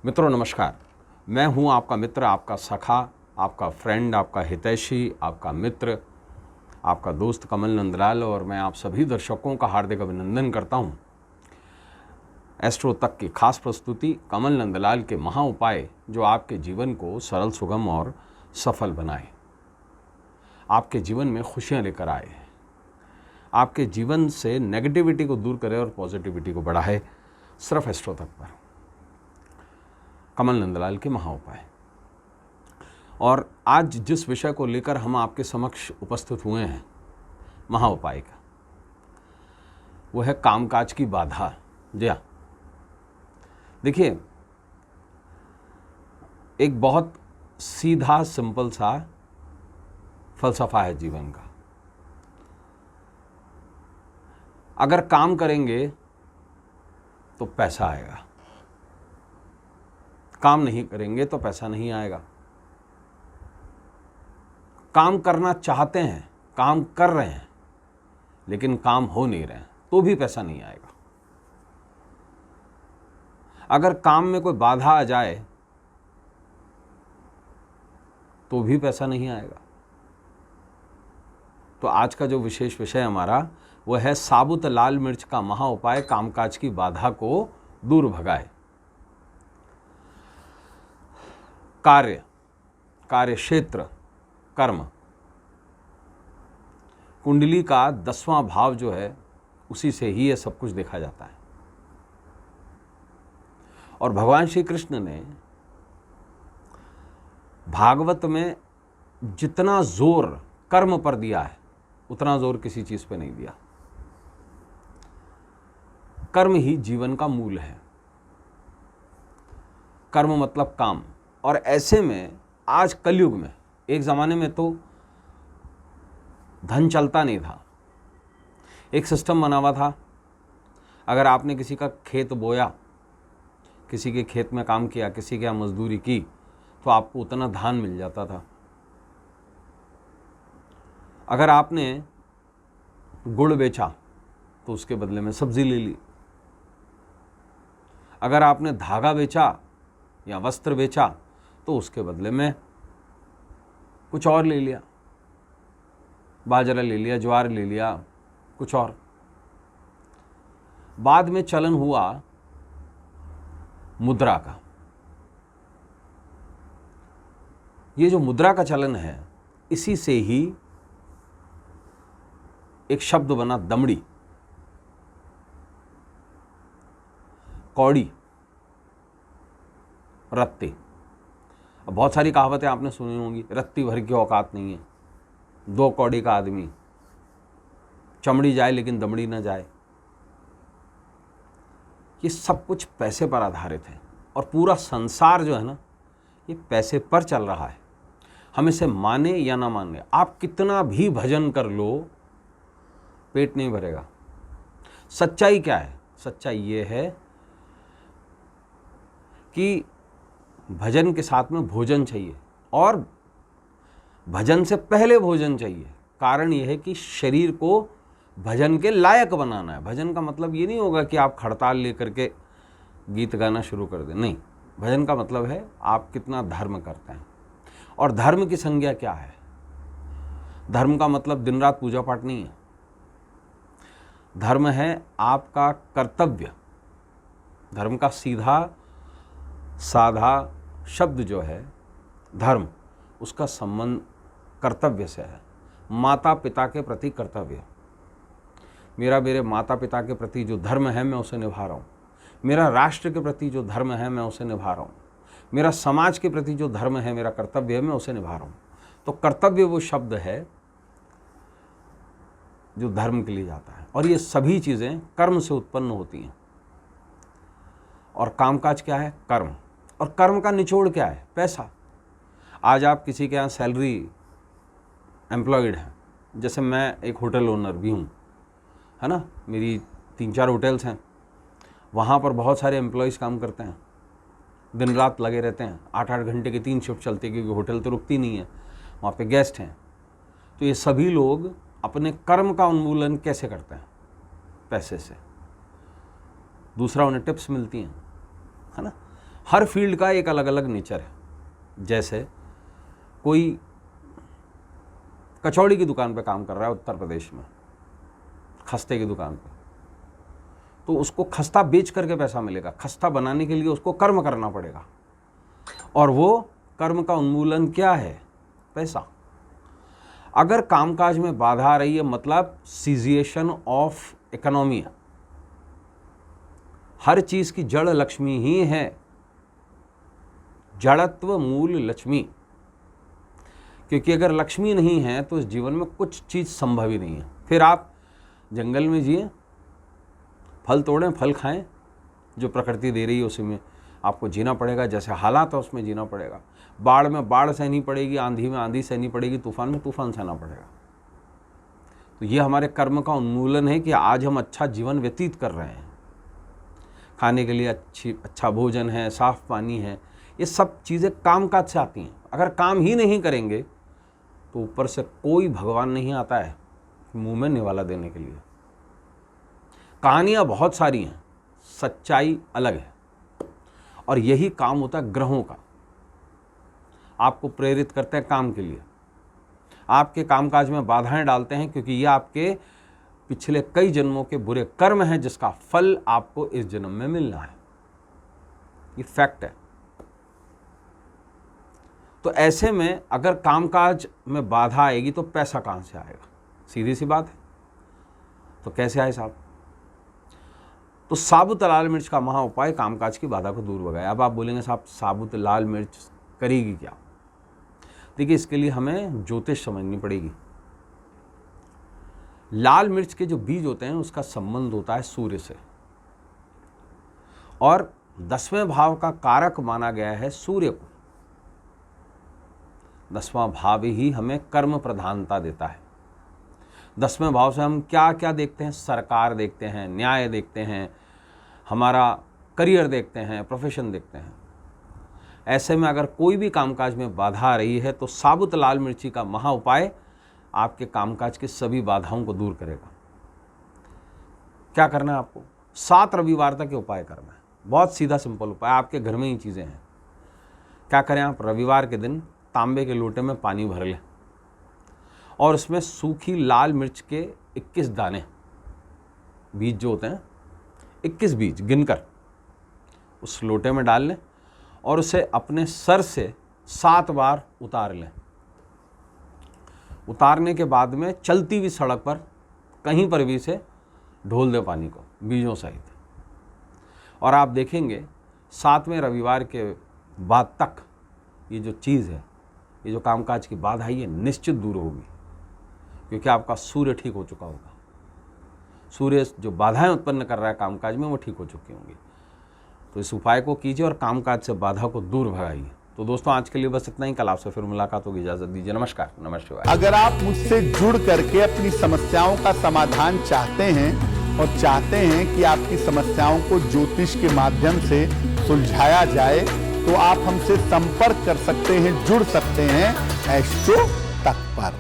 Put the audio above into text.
मित्रों नमस्कार। मैं हूं आपका मित्र, आपका सखा, आपका फ्रेंड, आपका हितैषी, आपका मित्र, आपका दोस्त कमल नंदलाल, और मैं आप सभी दर्शकों का हार्दिक अभिनंदन करता हूं। एस्ट्रो तक की खास प्रस्तुति कमल नंदलाल के महा उपाय, जो आपके जीवन को सरल, सुगम और सफल बनाए, आपके जीवन में खुशियां लेकर आए, आपके जीवन से नेगेटिविटी को दूर करे और पॉजिटिविटी को बढ़ाए, सिर्फ एस्ट्रो तक पर कमल नंदलाल के महा उपाय। और आज जिस विषय को लेकर हम आपके समक्ष उपस्थित हुए हैं महा उपाय का, वो है कामकाज की बाधा। जी हाँ, देखिए, एक बहुत सीधा सिंपल सा फलसफा है जीवन का। अगर काम करेंगे तो पैसा आएगा, काम नहीं करेंगे तो पैसा नहीं आएगा। काम करना चाहते हैं, काम कर रहे हैं, लेकिन काम हो नहीं रहे हैं तो भी पैसा नहीं आएगा। अगर काम में कोई बाधा आ जाए तो भी पैसा नहीं आएगा। तो आज का जो विशेष विषय हमारा वह है साबुत लाल मिर्च का महा उपाय, कामकाज की बाधा को दूर भगाए। कार्य क्षेत्र, कर्म, कुंडली का 10वां भाव जो है उसी से ही ये सब कुछ देखा जाता है। और भगवान श्री कृष्ण ने भागवत में जितना जोर कर्म पर दिया है उतना जोर किसी चीज पे नहीं दिया। कर्म ही जीवन का मूल है। कर्म मतलब काम। और ऐसे में आज कलयुग में, एक ज़माने में तो धन चलता नहीं था, एक सिस्टम बना हुआ था। अगर आपने किसी का खेत बोया, किसी के खेत में काम किया, किसी के यहाँ मजदूरी की, तो आपको उतना धान मिल जाता था। अगर आपने गुड़ बेचा तो उसके बदले में सब्जी ले ली। अगर आपने धागा बेचा या वस्त्र बेचा तो उसके बदले में कुछ और ले लिया, बाजरा ले लिया, ज्वार ले लिया, कुछ और। बाद में चलन हुआ मुद्रा का। ये जो मुद्रा का चलन है, इसी से ही एक शब्द बना दमड़ी, कौड़ी, रत्ती। अब बहुत सारी कहावतें आपने सुनी होंगी। रत्ती भर की औकात नहीं है, 2 कौड़ी का आदमी, चमड़ी जाए लेकिन दमड़ी ना जाए। ये सब कुछ पैसे पर आधारित है। और पूरा संसार जो है ना, ये पैसे पर चल रहा है। हम इसे माने या ना माने, आप कितना भी भजन कर लो, पेट नहीं भरेगा। सच्चाई क्या है? सच्चाई ये है कि भजन के साथ में भोजन चाहिए, और भजन से पहले भोजन चाहिए। कारण यह है कि शरीर को भजन के लायक बनाना है। भजन का मतलब ये नहीं होगा कि आप खड़ताल लेकर के गीत गाना शुरू कर दें, नहीं। भजन का मतलब है आप कितना धर्म करते हैं। और धर्म की संज्ञा क्या है? धर्म का मतलब दिन रात पूजा पाठ नहीं है। धर्म है आपका कर्तव्य। धर्म का सीधा साधा शब्द जो है धर्म, उसका संबंध कर्तव्य से है। माता पिता के प्रति कर्तव्य। मेरे माता पिता के प्रति जो धर्म है मैं उसे निभा रहा हूँ। मेरा राष्ट्र के प्रति जो धर्म है मैं उसे निभा रहा हूँ। मेरा समाज के प्रति जो धर्म है, मेरा कर्तव्य है, मैं उसे निभा रहा हूँ। तो कर्तव्य वो शब्द है जो धर्म के लिए जाता है। और ये सभी चीज़ें कर्म से उत्पन्न होती हैं। और कामकाज क्या है? कर्म। और कर्म का निचोड़ क्या है? पैसा। आज आप किसी के यहाँ सैलरी एम्प्लॉयड हैं, जैसे मैं एक होटल ओनर भी हूँ, है ना। मेरी 3-4 होटल्स हैं, वहाँ पर बहुत सारे एम्प्लॉयज़ काम करते हैं, दिन रात लगे रहते हैं। 8-8 घंटे की 3 शिफ्ट चलती है, क्योंकि होटल तो रुकती नहीं है, वहाँ पे गेस्ट हैं। तो ये सभी लोग अपने कर्म का उन्मूलन कैसे करते हैं? पैसे से। दूसरा, उन्हें टिप्स मिलती हैं, है ना। हर फील्ड का एक अलग अलग नेचर है। जैसे कोई कचौड़ी की दुकान पे काम कर रहा है उत्तर प्रदेश में, खस्ते की दुकान पे, तो उसको खस्ता बेच करके पैसा मिलेगा। खस्ता बनाने के लिए उसको कर्म करना पड़ेगा, और वो कर्म का उन्मूलन क्या है? पैसा। अगर कामकाज में बाधा आ रही है, मतलब सीजिएशन ऑफ इकोनॉमी है। हर चीज की जड़ लक्ष्मी ही है, जड़त्व मूल लक्ष्मी। क्योंकि अगर लक्ष्मी नहीं है तो इस जीवन में कुछ चीज संभव ही नहीं है। फिर आप जंगल में जिए, फल तोड़ें, फल खाएं, जो प्रकृति दे रही है उसी में आपको जीना पड़ेगा। जैसे हालात है उसमें जीना पड़ेगा। बाढ़ में बाढ़ सहनी पड़ेगी, आंधी में आंधी सहनी पड़ेगी, तूफान में तूफान सहना पड़ेगा। तो ये हमारे कर्म का उन्मूलन है कि आज हम अच्छा जीवन व्यतीत कर रहे हैं। खाने के लिए अच्छा भोजन है, साफ पानी है, ये सब चीज़ें कामकाज से आती हैं। अगर काम ही नहीं करेंगे तो ऊपर से कोई भगवान नहीं आता है मुंह में निवाला देने के लिए। कहानियाँ बहुत सारी हैं, सच्चाई अलग है। और यही काम होता है ग्रहों का, आपको प्रेरित करते हैं काम के लिए, आपके कामकाज में बाधाएं डालते हैं, क्योंकि ये आपके पिछले कई जन्मों के बुरे कर्म हैं जिसका फल आपको इस जन्म में मिलना है। ये फैक्ट है। तो ऐसे में अगर कामकाज में बाधा आएगी तो पैसा कहां से आएगा? सीधी सी बात है। तो कैसे आए साहब? तो साबुत लाल मिर्च का महा उपाय कामकाज की बाधा को दूर भगाए। अब आप बोलेंगे साहब साबुत लाल मिर्च करेगी क्या? देखिए, इसके लिए हमें ज्योतिष समझनी पड़ेगी। लाल मिर्च के जो बीज होते हैं उसका संबंध होता है सूर्य से, और 10वें भाव का कारक माना गया है सूर्य को। 10वां भाव ही हमें कर्म प्रधानता देता है। 10वें भाव से हम क्या क्या देखते हैं? सरकार देखते हैं, न्याय देखते हैं, हमारा करियर देखते हैं, प्रोफेशन देखते हैं। ऐसे में अगर कोई भी कामकाज में बाधा आ रही है तो साबुत लाल मिर्ची का महा उपाय आपके कामकाज की सभी बाधाओं को दूर करेगा। क्या करना है आपको? 7 रविवार तक ये उपाय करना है। बहुत सीधा सिंपल उपाय, आपके घर में ही चीज़ें हैं। क्या करें आप? रविवार के दिन तांबे के लोटे में पानी भर लें और उसमें सूखी लाल मिर्च के 21 दाने, बीज जो होते हैं 21 बीज गिनकर उस लोटे में डाल लें और उसे अपने सर से 7 बार उतार लें। उतारने के बाद में चलती हुई सड़क पर कहीं पर भी से ढोल दें पानी को बीजों सहित, और आप देखेंगे 7वें रविवार के बाद तक ये जो चीज़ है, ये जो कामकाज की बाधा है, ये निश्चित दूर होगी, क्योंकि आपका सूर्य ठीक हो चुका होगा। सूर्य जो बाधाएं उत्पन्न कर रहा है कामकाज में, वो ठीक हो चुकी होंगी। तो इस उपाय को कीजिए और कामकाज से बाधा को दूर भगाइए। तो दोस्तों, आज के लिए बस इतना ही। कल आपसे फिर मुलाकात होगी। इजाजत दीजिए। नमस्कार। नमस्कार। अगर आप मुझसे जुड़ करके अपनी समस्याओं का समाधान चाहते हैं और चाहते हैं कि आपकी समस्याओं को ज्योतिष के माध्यम से सुलझाया जाए, तो आप हमसे संपर्क कर सकते हैं, जुड़ सकते हैं एस्ट्रो तक पर।